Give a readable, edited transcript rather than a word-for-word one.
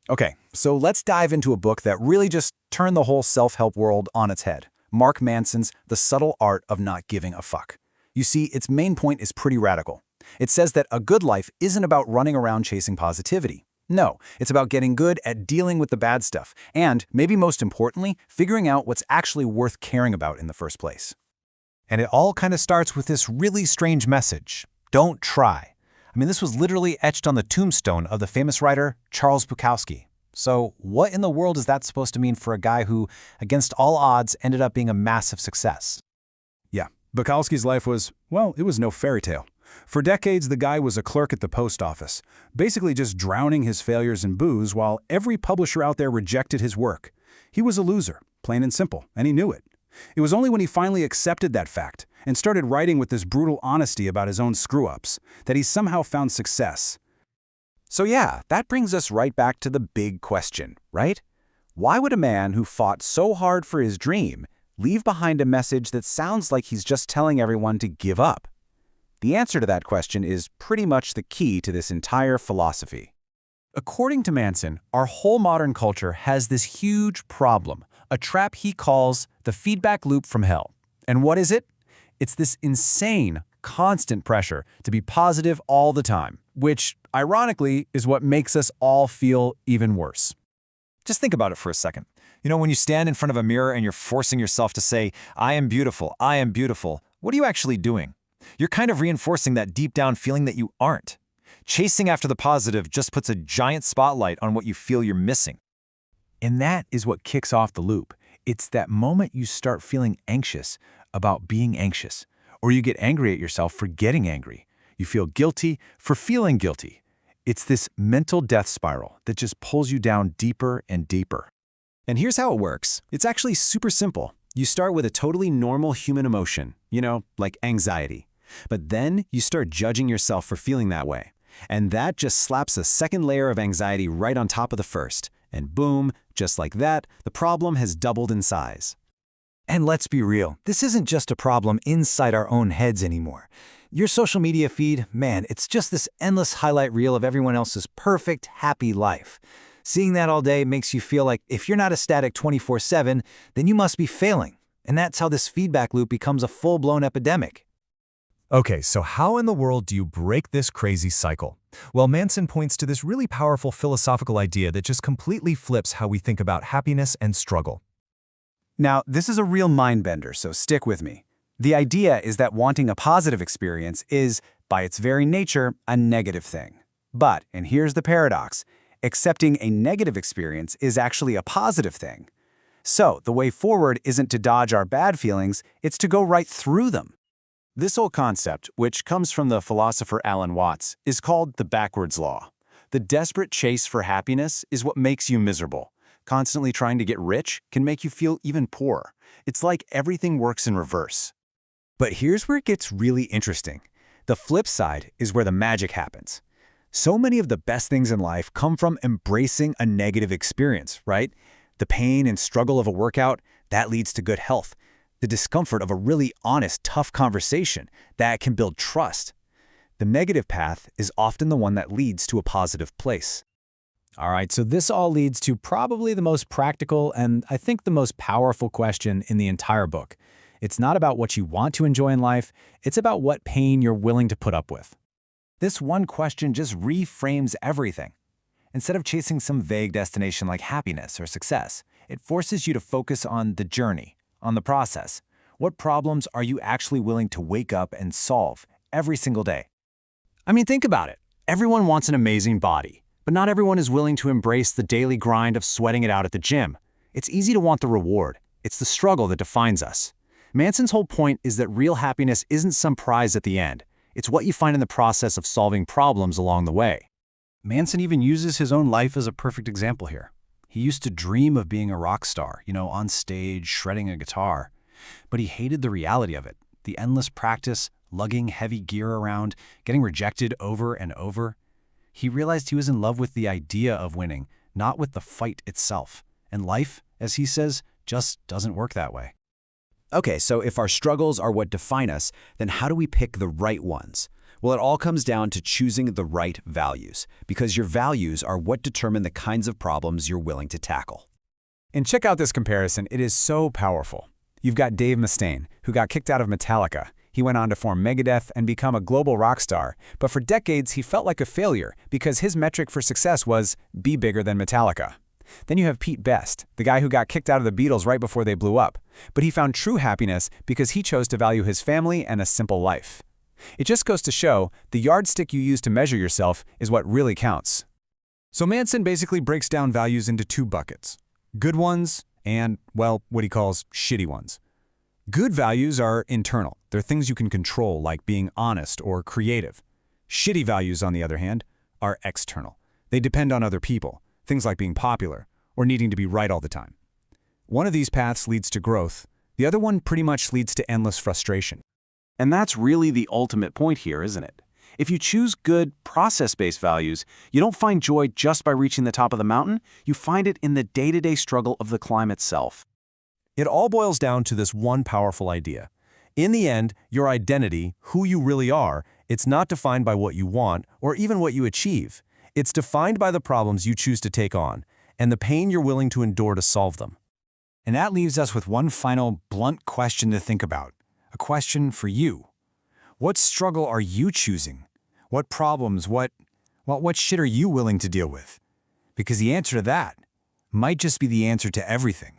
Okay, so let's dive into a book that really just turned the whole self-help world on its head. Mark Manson's The Subtle Art of Not Giving a Fuck. You see, its main point is pretty radical. It says that a good life isn't about running around chasing positivity. No, it's about getting good at dealing with the bad stuff, and, maybe most importantly, figuring out what's actually worth caring about in the first place. And it all kind of starts with this really strange message: don't try. I mean, this was literally etched on the tombstone of the famous writer Charles Bukowski. So what in the world is that supposed to mean for a guy who, against all odds, ended up being a massive success? Yeah, Bukowski's life was, well, it was no fairy tale. For decades, the guy was a clerk at the post office, basically just drowning his failures in booze while every publisher out there rejected his work. He was a loser, plain and simple, and he knew it. It was only when he finally accepted that fact and started writing with this brutal honesty about his own screw-ups that he somehow found success. So yeah, that brings us right back to the big question, right? Why would a man who fought so hard for his dream leave behind a message that sounds like he's just telling everyone to give up? The answer to that question is pretty much the key to this entire philosophy. According to Manson, our whole modern culture has this huge problem, a trap he calls the feedback loop from hell. And what is it? It's this insane, constant pressure to be positive all the time, which, ironically, is what makes us all feel even worse. Just think about it for a second. You know, when you stand in front of a mirror and you're forcing yourself to say, I am beautiful, what are you actually doing? You're kind of reinforcing that deep down feeling that you aren't. Chasing after the positive just puts a giant spotlight on what you feel you're missing. And that is what kicks off the loop. It's that moment you start feeling anxious about being anxious, or you get angry at yourself for getting angry. You feel guilty for feeling guilty. It's this mental death spiral that just pulls you down deeper and deeper. And here's how it works. It's actually super simple. You start with a totally normal human emotion, like anxiety. But then you start judging yourself for feeling that way. And that just slaps a second layer of anxiety right on top of the first. And boom, just like that, the problem has doubled in size. And let's be real, this isn't just a problem inside our own heads anymore. Your social media feed, man, it's just this endless highlight reel of everyone else's perfect, happy life. Seeing that all day makes you feel like if you're not ecstatic 24/7, then you must be failing. And that's how this feedback loop becomes a full-blown epidemic. Okay, so how in the world do you break this crazy cycle? Well, Manson points to this really powerful philosophical idea that just completely flips how we think about happiness and struggle. Now, this is a real mind-bender, so stick with me. The idea is that wanting a positive experience is, by its very nature, a negative thing. But, and here's the paradox, accepting a negative experience is actually a positive thing. So, the way forward isn't to dodge our bad feelings, it's to go right through them. This whole concept, which comes from the philosopher Alan Watts, is called the backwards law. The desperate chase for happiness is what makes you miserable. Constantly trying to get rich can make you feel even poorer. It's like everything works in reverse. But here's where it gets really interesting. The flip side is where the magic happens. So many of the best things in life come from embracing a negative experience, right? The pain and struggle of a workout, that leads to good health. The discomfort of a really honest, tough conversation, that can build trust. The negative path is often the one that leads to a positive place. All right, so this all leads to probably the most practical and I think the most powerful question in the entire book. It's not about what you want to enjoy in life, it's about what pain you're willing to put up with. This one question just reframes everything. Instead of chasing some vague destination like happiness or success, it forces you to focus on the journey, on the process. What problems are you actually willing to wake up and solve every single day? I mean, think about it. Everyone wants an amazing body, but not everyone is willing to embrace the daily grind of sweating it out at the gym. It's easy to want the reward. It's the struggle that defines us. Manson's whole point is that real happiness isn't some prize at the end. It's what you find in the process of solving problems along the way. Manson even uses his own life as a perfect example here. He used to dream of being a rock star, on stage, shredding a guitar. But he hated the reality of it, the endless practice, lugging heavy gear around, getting rejected over and over. He realized he was in love with the idea of winning, not with the fight itself. And life, as he says, just doesn't work that way. Okay, so if our struggles are what define us, then how do we pick the right ones? Well, it all comes down to choosing the right values, because your values are what determine the kinds of problems you're willing to tackle. And check out this comparison. It is so powerful. You've got Dave Mustaine, who got kicked out of Metallica. He went on to form Megadeth and become a global rock star, but for decades he felt like a failure because his metric for success was be bigger than Metallica. Then you have Pete Best, the guy who got kicked out of the Beatles right before they blew up, but he found true happiness because he chose to value his family and a simple life. It just goes to show the yardstick you use to measure yourself is what really counts. So Manson basically breaks down values into two buckets: good ones and, well, what he calls shitty ones. Good values are internal. They're things you can control, like being honest or creative. Shitty values, on the other hand, are external. They depend on other people, things like being popular or needing to be right all the time. One of these paths leads to growth. The other one pretty much leads to endless frustration. And that's really the ultimate point here, isn't it? If you choose good, process-based values, you don't find joy just by reaching the top of the mountain, you find it in the day-to-day struggle of the climb itself. It all boils down to this one powerful idea. In the end, your identity, who you really are, it's not defined by what you want or even what you achieve. It's defined by the problems you choose to take on and the pain you're willing to endure to solve them. And that leaves us with one final blunt question to think about. A question for you. What struggle are you choosing? What problems, what shit are you willing to deal with? Because the answer to that might just be the answer to everything.